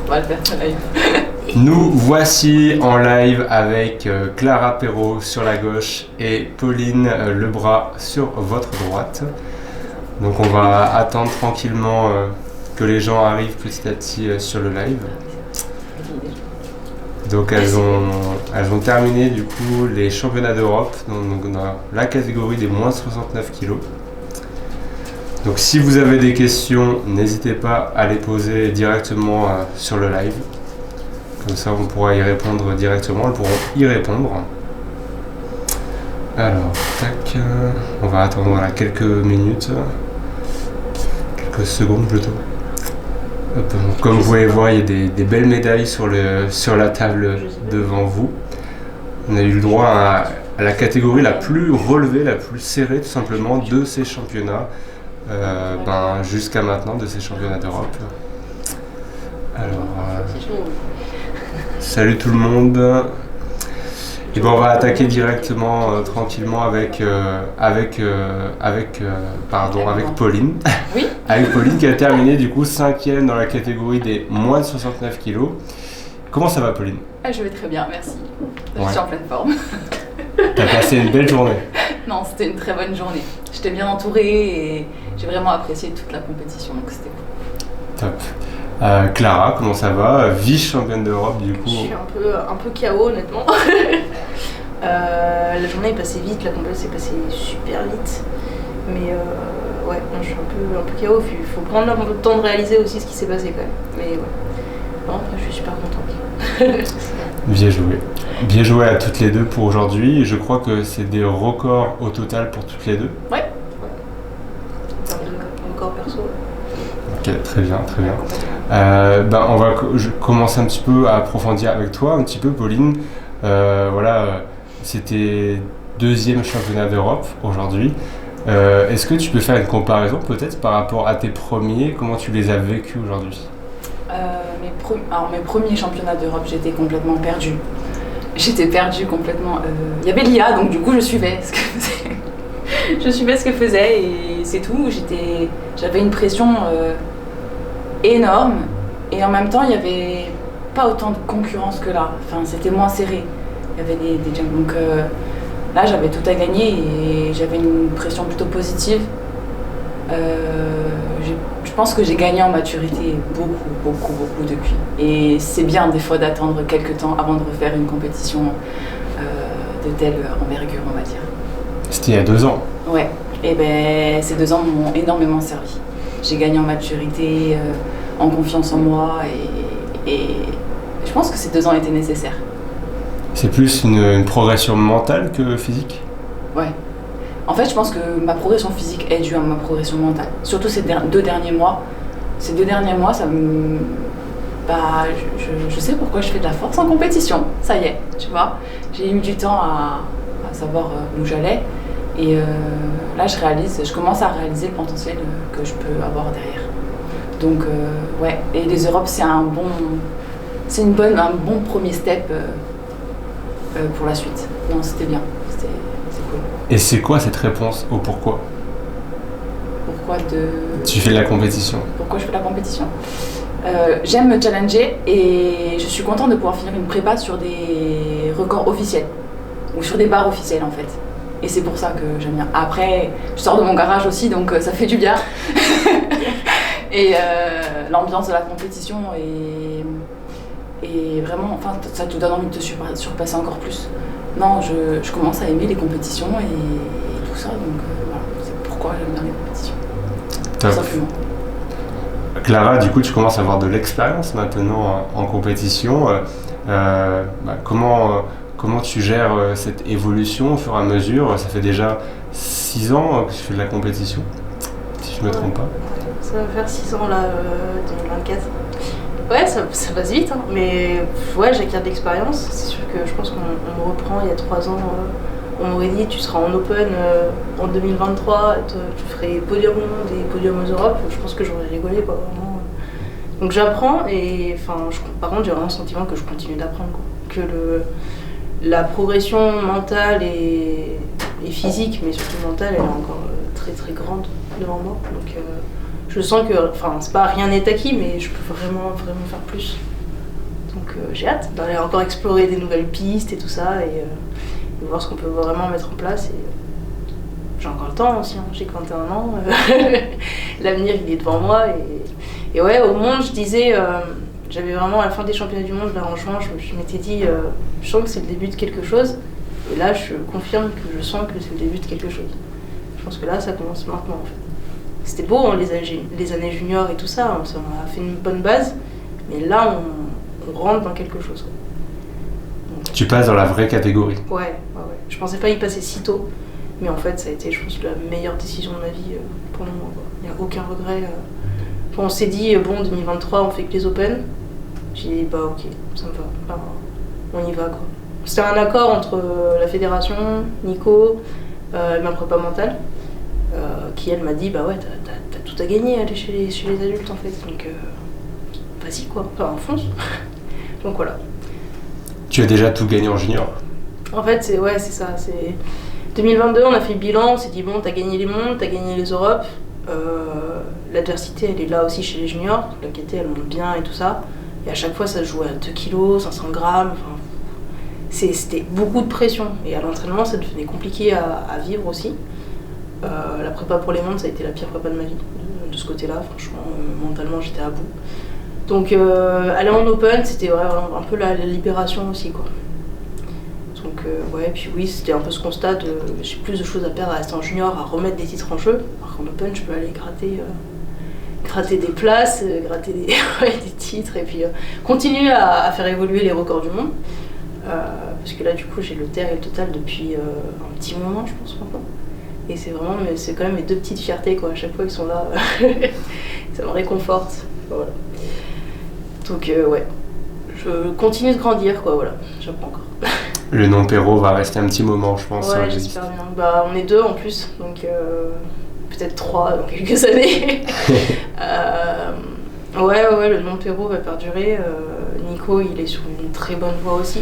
On va le faire en live. Nous voici en live avec Clara Perrault sur la gauche et Pauline Lebras sur votre droite. Donc on va attendre tranquillement que les gens arrivent petit à petit sur le live. Donc elles ont terminé du coup les championnats d'Europe dans la catégorie des moins 69 kg. Donc si vous avez des questions, n'hésitez pas à les poser directement sur le live. Comme ça on pourra y répondre directement, elles pourront y répondre. Alors, tac, on va attendre là, quelques minutes, quelques secondes plutôt. Hop, comme vous pouvez voir, il y a des belles médailles sur la table devant vous. On a eu le droit à la catégorie la plus relevée, la plus serrée tout simplement de ces championnats. Jusqu'à maintenant de ces championnats d'Europe. Alors, salut tout le monde. Et on va attaquer directement, tranquillement avec Pauline. Oui. Avec Pauline qui a terminé du coup 5e dans la catégorie des moins de 69 kg. Comment ça va, Pauline ? Je vais très bien, merci. Ouais. Je suis en pleine forme. T'as passé une belle journée. Non, c'était une très bonne journée. J'étais bien entourée et j'ai vraiment apprécié toute la compétition, donc c'était cool. Top. Clara, comment ça va ? Vice-championne d'Europe du coup. Je suis un peu KO honnêtement. La journée est passée vite, la compétition s'est passée super vite. Mais ouais, je suis un peu KO. Il faut prendre un peu de temps de réaliser aussi ce qui s'est passé quand même. Mais ouais. Non, je suis super contente. Bien joué. Bien joué à toutes les deux pour aujourd'hui. Je crois que c'est des records au total pour toutes les deux. Ouais. Record perso. Ok, très bien, très bien. On va commencer un petit peu à approfondir avec toi, un petit peu, Pauline. C'était 2e championnat d'Europe aujourd'hui. Est-ce que tu peux faire une comparaison peut-être par rapport à tes premiers ? Comment tu les as vécus aujourd'hui ? Mes premiers championnats d'Europe, j'étais complètement perdue. J'étais perdue complètement. Il y avait l'IA, donc du coup je suivais ce que faisait. Je suivais ce que faisait et c'est tout. J'avais une pression énorme et en même temps il n'y avait pas autant de concurrence que là. Enfin, c'était moins serré. Il y avait des jumps. Donc là j'avais tout à gagner et j'avais une pression plutôt positive. Je pense que j'ai gagné en maturité beaucoup depuis. Et c'est bien des fois d'attendre quelques temps avant de refaire une compétition de telle envergure, on va dire. C'était il y a 2 ans. Ouais, et ces 2 ans m'ont énormément servi. J'ai gagné en maturité, en confiance en moi et je pense que ces 2 ans étaient nécessaires. C'est plus une progression mentale que physique ? Ouais. En fait, je pense que ma progression physique est due à ma progression mentale. Surtout ces 2 derniers mois. Ces 2 derniers mois, ça me... je sais pourquoi je fais de la force en compétition. Ça y est, tu vois. J'ai eu du temps à savoir où j'allais. Et là, je commence à réaliser le potentiel que je peux avoir derrière. Donc, ouais. Et les Europes, c'est un bon premier step pour la suite. Non, c'était bien. C'est cool. Et c'est quoi cette réponse au pourquoi ? Tu fais de la compétition. Pourquoi je fais de la compétition ? J'aime me challenger et je suis contente de pouvoir finir une prépa sur des records officiels ou sur des barres officielles en fait. Et c'est pour ça que j'aime bien. Après, je sors de mon garage aussi donc ça fait du bien. Et l'ambiance de la compétition est vraiment, enfin ça te donne envie de te surpasser encore plus. Non, je commence à aimer les compétitions et tout ça, donc voilà, c'est pourquoi j'aime bien les compétitions. Top. Tout simplement. Clara, du coup, tu commences à avoir de l'expérience maintenant en compétition. Comment tu gères cette évolution au fur et à mesure ? Ça fait déjà 6 ans que tu fais de la compétition, si je ne me trompe pas. Ça va faire 6 ans là, 2024. Ouais, ça passe vite, hein. Mais ouais, j'acquiers de l'expérience. C'est sûr que je pense qu'on me reprend il y a 3 ans. On m'aurait dit tu seras en Open en 2023, tu ferais podium au monde et podium aux Europes. Je pense que j'aurais rigolé quoi, vraiment. Donc j'apprends et par contre j'ai vraiment le sentiment que je continue d'apprendre quoi. Que la progression mentale et physique, mais surtout mentale, elle est encore très très grande devant moi. Donc je sens que, c'est pas rien n'est acquis, mais je peux vraiment faire plus. Donc j'ai hâte d'aller encore explorer des nouvelles pistes et tout ça, et de voir ce qu'on peut vraiment mettre en place. Et j'ai encore le temps aussi, hein. J'ai que 21 ans, l'avenir il est devant moi. Et ouais, au monde, je disais, j'avais vraiment à la fin des championnats du monde, là en juin, je m'étais dit, je sens que c'est le début de quelque chose. Et là, je confirme que je sens que c'est le début de quelque chose. Je pense que là, ça commence maintenant en fait. C'était beau, hein, les années juniors et tout ça, hein, ça m'a fait une bonne base, mais là, on rentre dans quelque chose, quoi. Donc, Tu passes dans la vraie catégorie. ouais. Je pensais pas y passer si tôt, mais en fait, ça a été, je pense, la meilleure décision de ma vie pour le moment, quoi. Il n'y a aucun regret. Quand on s'est dit, bon, 2023, on fait que les Open, j'ai dit, bah ok, ça me va, bah, on y va, quoi. C'était un accord entre la fédération, Nico, et ma prépa mentale, qui elle m'a dit, bah ouais, t'as tout à gagner à aller chez les adultes en fait, donc vas-y quoi, enfin fonce. Donc voilà. Tu as déjà tout gagné en junior. En fait, c'est ça. C'est 2022, on a fait le bilan, on s'est dit bon, t'as gagné les mondes, t'as gagné les Europes. L'adversité, elle est là aussi chez les juniors. La qualité, elle monte bien et tout ça. Et à chaque fois, ça se jouait à 2 kilos, 500 grammes. Enfin, c'était beaucoup de pression. Et à l'entraînement, ça devenait compliqué à vivre aussi. La prépa pour les mondes, ça a été la pire prépa de ma vie. De ce côté-là, franchement, mentalement, j'étais à bout. Donc, aller en open, c'était vraiment un peu la libération aussi, quoi. Donc, ouais, puis oui, c'était un peu ce constat de j'ai plus de choses à perdre à rester en junior, à remettre des titres en jeu. Alors qu'en open, je peux aller gratter des places, gratter des titres, et puis continuer à faire évoluer les records du monde. Parce que là, du coup, j'ai le terre et le total depuis un petit moment, je pense, maintenant. Et c'est quand même mes 2 petites fiertés, quoi. À chaque fois qu'ils sont là, ça me réconforte. Voilà. Donc, ouais, je continue de grandir, quoi, voilà. J'apprends encore. Le nom Perrault va rester un petit moment, je pense. Ouais, j'espère bien. Bah, on est 2 en plus, donc peut-être 3 dans quelques années. Ouais, le nom Perrault va perdurer. Nico, il est sur une très bonne voie aussi.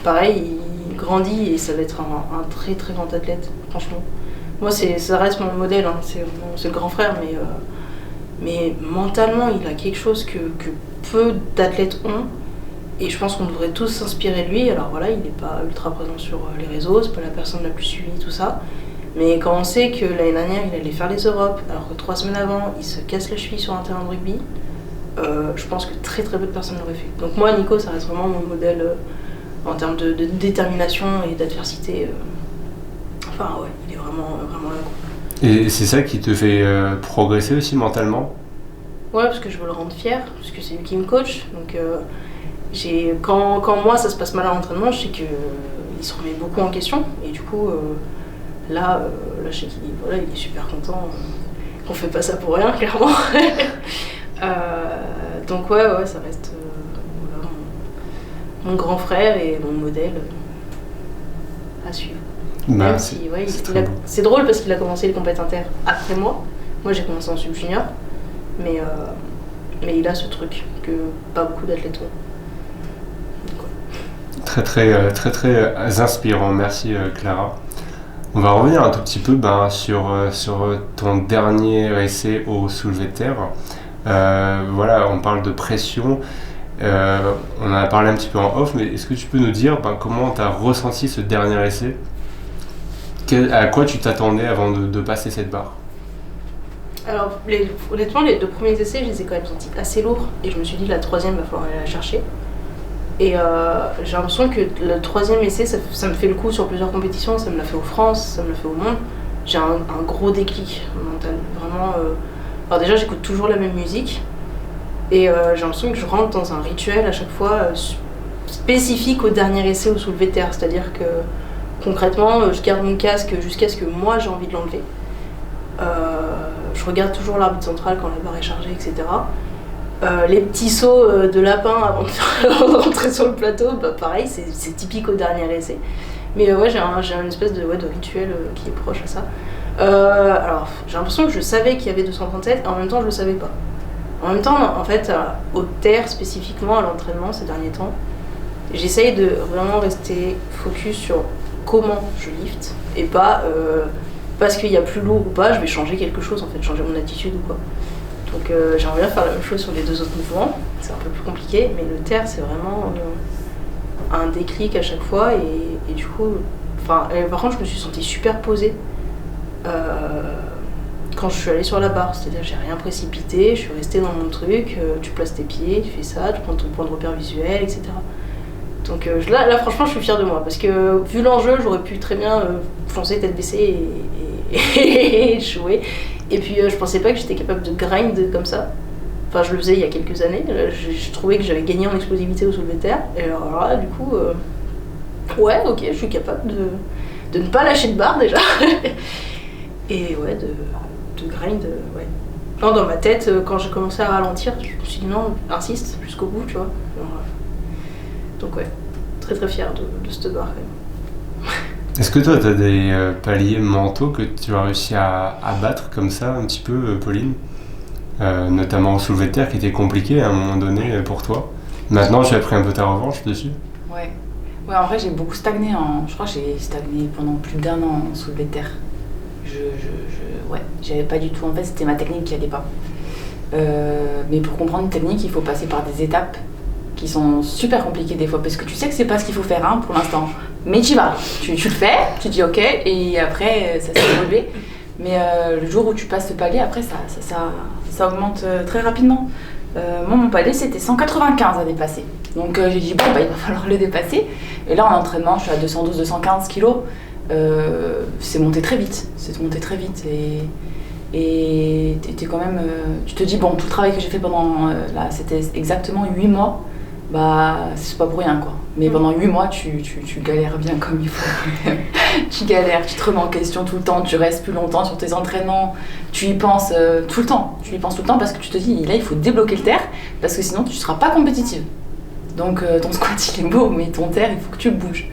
Pareil, il grandit et ça va être un très très grand athlète, franchement. Moi, ça reste mon modèle, hein. C'est le grand frère, mais mentalement, il a quelque chose que peu d'athlètes ont. Et je pense qu'on devrait tous s'inspirer de lui. Alors voilà, il n'est pas ultra présent sur les réseaux, c'est pas la personne la plus suivie, tout ça. Mais quand on sait que l'année dernière, il allait faire les Europes, alors que 3 semaines avant, il se casse la cheville sur un terrain de rugby, je pense que très très peu de personnes l'auraient fait. Donc moi, Nico, ça reste vraiment mon modèle en termes de détermination et d'adversité. Enfin ouais, il est vraiment là, quoi. Et c'est ça qui te fait progresser aussi mentalement? Ouais, parce que je veux le rendre fier, parce que c'est lui qui me coach. Donc quand moi ça se passe mal à l'entraînement, je sais qu'il se remet beaucoup en question. Et du coup, là je sais qu'il voilà, il est super content qu'on fait pas ça pour rien, clairement. Donc ouais, ça reste voilà, mon grand frère et mon modèle à suivre. Bah, Même si, ouais, c'est drôle parce qu'il a commencé les compètes inter après moi. Moi j'ai commencé en sub-junior, mais il a ce truc que pas beaucoup d'athlètes ont. Donc, ouais. Très inspirant, merci Clara. On va revenir un tout petit peu sur ton dernier essai au soulevé de terre. Voilà, on parle de pression. On en a parlé un petit peu en off, mais est-ce que tu peux nous dire comment tu as ressenti ce dernier essai? À quoi tu t'attendais avant de passer cette barre? Alors, honnêtement, les 2 premiers essais, je les ai quand même sentis assez lourds. Et je me suis dit, la 3e, il va falloir aller la chercher. Et j'ai l'impression que le 3e essai, ça me fait le coup sur plusieurs compétitions. Ça me l'a fait aux France, ça me l'a fait au monde. J'ai un gros déclic mental. Vraiment. Alors, déjà, j'écoute toujours la même musique. Et j'ai l'impression que je rentre dans un rituel à chaque fois spécifique au dernier essai au soulevé de terre. C'est-à-dire que concrètement, je garde mon casque jusqu'à ce que moi j'ai envie de l'enlever. Je regarde toujours l'arbitre central quand la barre est chargée, etc. Les petits sauts de lapin avant de rentrer sur le plateau, pareil, c'est typique au dernier essai. Mais ouais, j'ai une espèce de rituel qui est proche à ça. Alors, j'ai l'impression que je savais qu'il y avait 237, et en même temps, je le savais pas. En même temps, en fait, au terre spécifiquement, à l'entraînement ces derniers temps, j'essaye de vraiment rester focus sur comment je lift, et pas parce qu'il y a plus lourd ou pas, je vais changer quelque chose, en fait, changer mon attitude ou quoi. Donc j'aimerais bien faire la même chose sur les 2 autres mouvements, c'est un peu plus compliqué, mais le terre, c'est vraiment un déclic à chaque fois. Et du coup, par contre, je me suis sentie super posée quand je suis allée sur la barre. C'est-à-dire, j'ai rien précipité, je suis restée dans mon truc, tu places tes pieds, tu fais ça, tu prends ton point de repère visuel, etc. Donc là, franchement, je suis fière de moi, parce que vu l'enjeu, j'aurais pu très bien foncer tête baissée et échouer. Et puis, je pensais pas que j'étais capable de grind comme ça. Enfin, je le faisais il y a quelques années. Je trouvais que j'avais gagné en explosivité au soulevé de terre. Et alors là, du coup, ouais, ok, je suis capable de ne pas lâcher de barre déjà. Et ouais, de grind, ouais. Non, dans ma tête, quand j'ai commencé à ralentir, je me suis dit non, insiste jusqu'au bout, tu vois. Donc ouais, très très fière de cette barre quand même. Est-ce que toi, tu as des paliers mentaux que tu as réussi à battre comme ça, un petit peu, Pauline, notamment au soulevé de terre, qui était compliqué à un moment donné pour toi. Maintenant, tu as pris un peu ta revanche dessus. Ouais, en vrai, j'ai beaucoup stagné. Je crois que j'ai stagné pendant plus d'1 an en soulevé de terre. Ouais, j'avais pas du tout. En fait, c'était ma technique qui allait pas. Mais pour comprendre une technique, il faut passer par des étapes qui sont super compliquées des fois, parce que tu sais que c'est pas ce qu'il faut faire pour l'instant. Mais tu vas, tu le fais, tu dis ok, et après ça s'est évolué. Mais le jour où tu passes ce palier, après ça augmente très rapidement. Moi, mon palier c'était 195 à dépasser. Donc j'ai dit bon, il va falloir le dépasser. Et là en entraînement, je suis à 212-215 kilos. C'est monté très vite. Et t'es quand même. Tu te dis bon, tout le travail que j'ai fait pendant. Là, c'était exactement 8 mois. Bah, c'est pas pour rien quoi. Mais pendant 8 mois, tu galères bien comme il faut. Tu galères, tu te remets en question tout le temps, tu restes plus longtemps sur tes entraînements, tu y penses tout le temps. Tu y penses tout le temps parce que tu te dis là, il faut débloquer le terre parce que sinon tu seras pas compétitive. Donc ton squat il est beau, mais ton terre, il faut que tu bouges.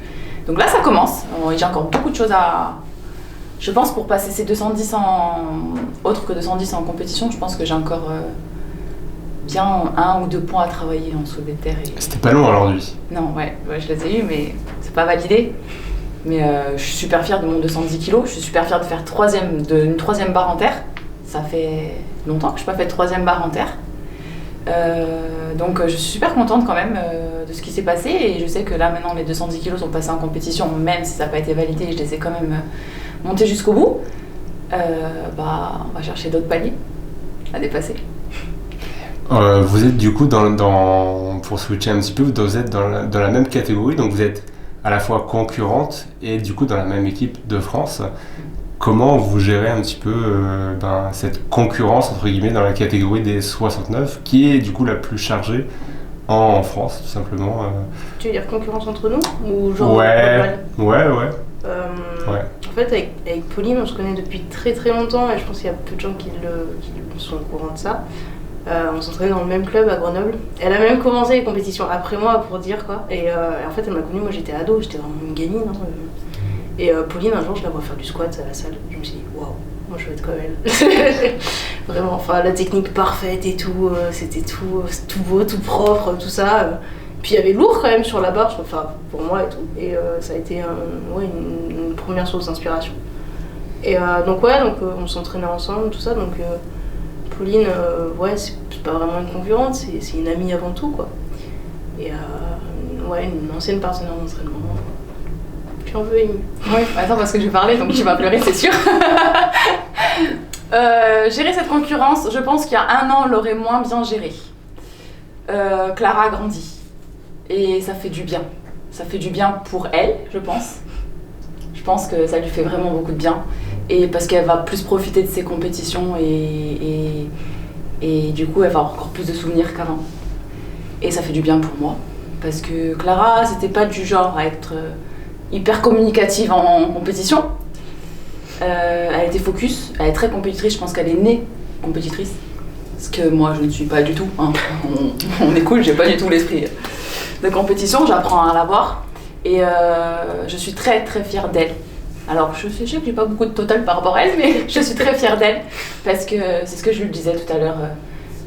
Donc là, ça commence. J'ai encore beaucoup de choses à. Je pense pour passer ces 210 autre que 210 en compétition, je pense que j'ai encore. Bien 1 ou 2 points à travailler en soulevé de terre. C'était pas long aujourd'hui. Non, ouais, je les ai eus, mais c'est pas validé. Mais je suis super fière de mon 210 kg. Je suis super fière de faire une troisième barre en terre. Ça fait longtemps que je n'ai pas fait de troisième barre en terre. Donc je suis super contente quand même de ce qui s'est passé. Et je sais que là maintenant les 210 kg sont passés en compétition, même si ça n'a pas été validé, je les ai quand même montés jusqu'au bout. On va chercher d'autres paliers à dépasser. Vous êtes du coup pour switcher un petit peu, vous êtes dans la même catégorie, donc vous êtes à la fois concurrente et du coup dans la même équipe de France. Comment vous gérez un petit peu cette concurrence entre guillemets dans la catégorie des 69 qui est du coup la plus chargée en France tout simplement Tu veux dire concurrence entre nous ou genre Ouais. En fait avec Pauline on se connaît depuis très très longtemps et je pense qu'il y a peu de gens qui sont au courant de ça. On s'entraînait dans le même club à Grenoble. Elle a même commencé les compétitions après moi pour dire quoi. Et en fait elle m'a connue, moi j'étais ado, j'étais vraiment une gamine. Et Pauline un jour je la vois faire du squat à la salle. Je me suis dit waouh, moi je vais être comme elle. Vraiment, enfin la technique parfaite et tout, c'était tout beau, tout propre, tout ça. Puis il y avait lourd quand même sur la barre, enfin pour moi et tout. Et ça a été une première source d'inspiration. Et donc on s'entraînait ensemble, tout ça. Donc Pauline, c'est pas vraiment une concurrente, c'est une amie avant tout, quoi. Et une ancienne partenaire d'entraînement. J'en veux ému. Ouais, attends, parce que je vais parler, donc tu vas pleurer, c'est sûr. Gérer cette concurrence, je pense qu'il y a 1 an, on l'aurait moins bien gérée. Clara a grandi. Et ça fait du bien. Ça fait du bien pour elle, je pense. Je pense que ça lui fait vraiment beaucoup de bien. Et parce qu'elle va plus profiter de ses compétitions et du coup elle va avoir encore plus de souvenirs qu'avant. Et ça fait du bien pour moi. Parce que Clara, c'était pas du genre à être hyper communicative en compétition. Elle était focus, elle est très compétitrice, je pense qu'elle est née compétitrice. Ce que moi je ne suis pas du tout. On est cool, j'ai pas du tout l'esprit de compétition, j'apprends à l'avoir. Et je suis très très fière d'elle. Alors je sais que j'ai pas beaucoup de total par rapport à elle, mais je suis très fière d'elle. Parce que c'est ce que je lui disais tout à l'heure,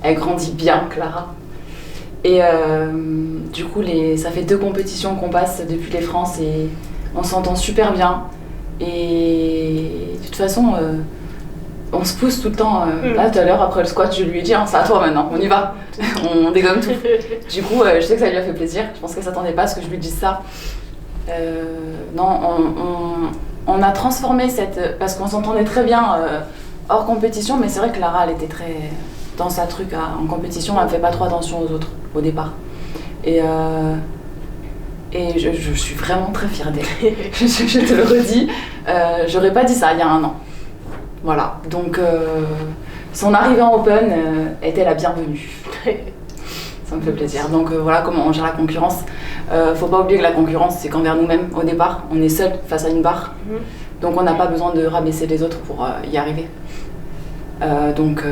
elle grandit bien, Clara. Et du coup, ça fait 2 compétitions qu'on passe depuis les France et on s'entend super bien. Et de toute façon, on se pousse tout le temps. Là, tout à l'heure, après le squat, je lui ai dit, c'est à toi maintenant, on y va. On dégomme tout. Du coup, je sais que ça lui a fait plaisir. Je pense qu'elle s'attendait pas à ce que je lui dise ça. Non, on a transformé parce qu'on s'entendait très bien hors compétition, mais c'est vrai que Lara, elle était très dans sa truc en compétition, elle ne fait pas trop attention aux autres au départ. Et je suis vraiment très fière d'elle. je te le redis, j'aurais pas dit ça il y a un an. Voilà, donc son arrivée en Open était la bienvenue. Ça me fait plaisir. Donc voilà comment on gère la concurrence. Faut pas oublier que la concurrence, c'est qu'envers nous-mêmes au départ. On est seul face à une barre. Donc on n'a pas besoin de rabaisser les autres pour y arriver. Donc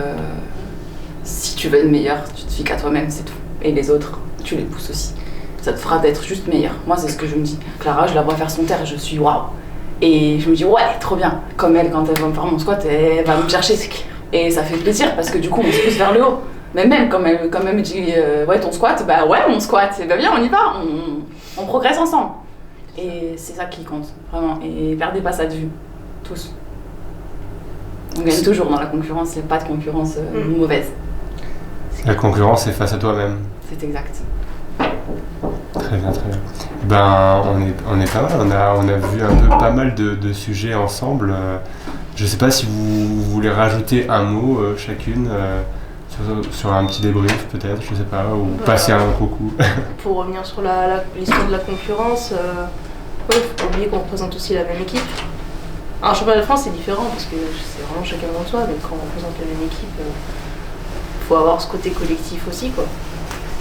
si tu veux être meilleur, tu te fies qu'à toi-même, c'est tout. Et les autres, tu les pousses aussi. Ça te fera d'être juste meilleur. Moi, c'est ce que je me dis. Clara, je la vois faire son terre et je suis waouh. Et je me dis, ouais, trop bien. Comme elle, quand elle va me faire mon squat, elle va me chercher. Et ça fait plaisir parce que du coup, on se pousse vers le haut. Mais même, comme elle me dit, ouais, ton squat, bah ouais, mon squat, c'est bien, on y va. On progresse ensemble. Et c'est ça qui compte, vraiment. Et perdez pas ça de vue. Tous. On gagne toujours dans la concurrence, il n'y a pas de concurrence mauvaise. La concurrence, c'est face à toi-même. C'est exact. Très bien, très bien. Ben, on est pas mal, on a vu un peu pas mal de sujets ensemble. Je sais pas si vous voulez rajouter un mot chacune sur un petit débrief peut-être, je sais pas, ou passer un coucou. Pour revenir sur l'histoire de la concurrence, ouais, faut pas oublier qu'on représente aussi la même équipe. Alors, le championnat de France, c'est différent parce que c'est vraiment chacun dans soi, mais quand on représente la même équipe, faut avoir ce côté collectif aussi, quoi.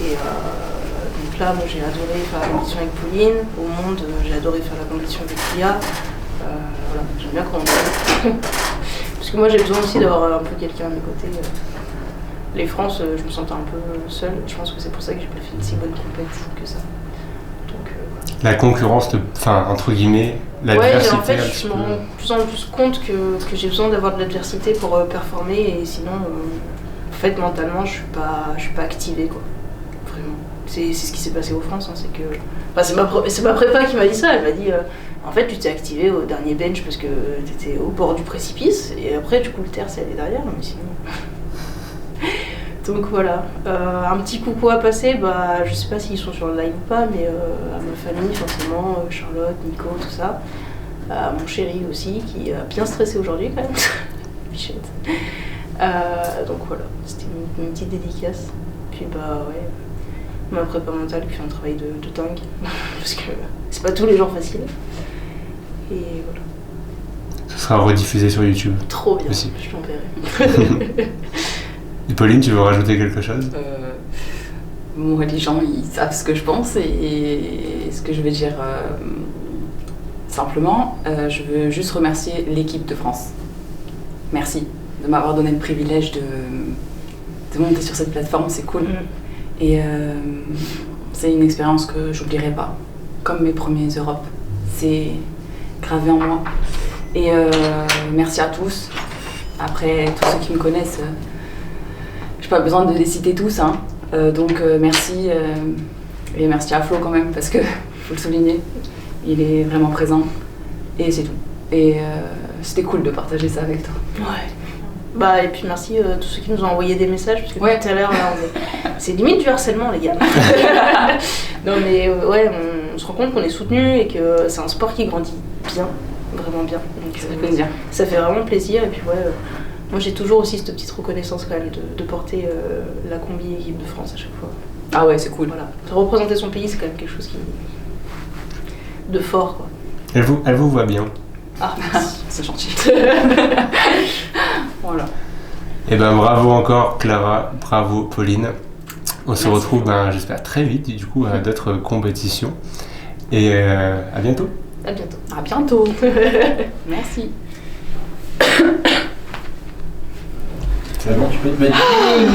Et donc là, moi j'ai adoré faire la compétition avec Pauline. Au monde, j'ai adoré faire la compétition avec Lia. Voilà, j'aime bien quand on est. Parce que moi j'ai besoin aussi d'avoir un peu quelqu'un à mes côtés. Les France, je me sentais un peu seule. Je pense que c'est pour ça que j'ai pas fait une si bonne compétition que ça. Donc, voilà. La concurrence, entre guillemets, l'adversité. Ouais, en fait, je me rends de plus en plus compte que j'ai besoin d'avoir de l'adversité pour performer. Et sinon, en fait, mentalement, je suis pas activée, quoi. Vraiment. C'est ce qui s'est passé aux France, hein, c'est que... Enfin, c'est ma prépa qui m'a dit ça, elle m'a dit en fait tu t'es activé au dernier bench parce que t'étais au bord du précipice et après du coup le terre c'est allé derrière, mais sinon... Donc voilà, un petit coucou à passer, je sais pas s'ils sont sur le live ou pas, mais à ma famille forcément, Charlotte, Nico, tout ça, à mon chéri aussi qui a bien stressé aujourd'hui quand même, Bichette. Donc voilà, c'était une petite dédicace, puis ouais... ma prépa mentale qui fait un travail de dingue parce que c'est pas tous les jours facile et voilà. Ce sera rediffusé sur YouTube. Trop bien, aussi. Je t'enverrai. Et Pauline, tu veux rajouter quelque chose? Moi, les gens ils savent ce que je pense et ce que je vais dire simplement. Je veux juste remercier l'équipe de France. Merci de m'avoir donné le privilège de monter sur cette plateforme, c'est cool. Et c'est une expérience que j'oublierai pas, comme mes premiers Europes. C'est gravé en moi. Et merci à tous. Après, tous ceux qui me connaissent, j'ai pas besoin de les citer tous. Hein. Donc merci. Et merci à Flo quand même, parce que faut le souligner, il est vraiment présent. Et c'est tout. Et c'était cool de partager ça avec toi. Ouais. Et puis merci à tous ceux qui nous ont envoyé des messages, parce que tout à l'heure, là, c'est limite du harcèlement, les gars. Non mais ouais, on se rend compte qu'on est soutenu et que c'est un sport qui grandit bien, vraiment bien. Donc, ça fait plaisir. Ça fait vraiment plaisir, et puis moi j'ai toujours aussi cette petite reconnaissance quand même de porter la combi équipe de France à chaque fois. Ah ouais, c'est cool. Voilà. Représenter son pays, c'est quand même quelque chose de fort, quoi. Elle vous voit bien. Ah, merci. C'est gentil. Voilà. Et bravo encore Clara, bravo Pauline. On se retrouve j'espère très vite du coup à d'autres compétitions. Et à bientôt. À bientôt. À bientôt. Merci. C'est bon, tu peux te mettre.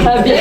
Ah bien.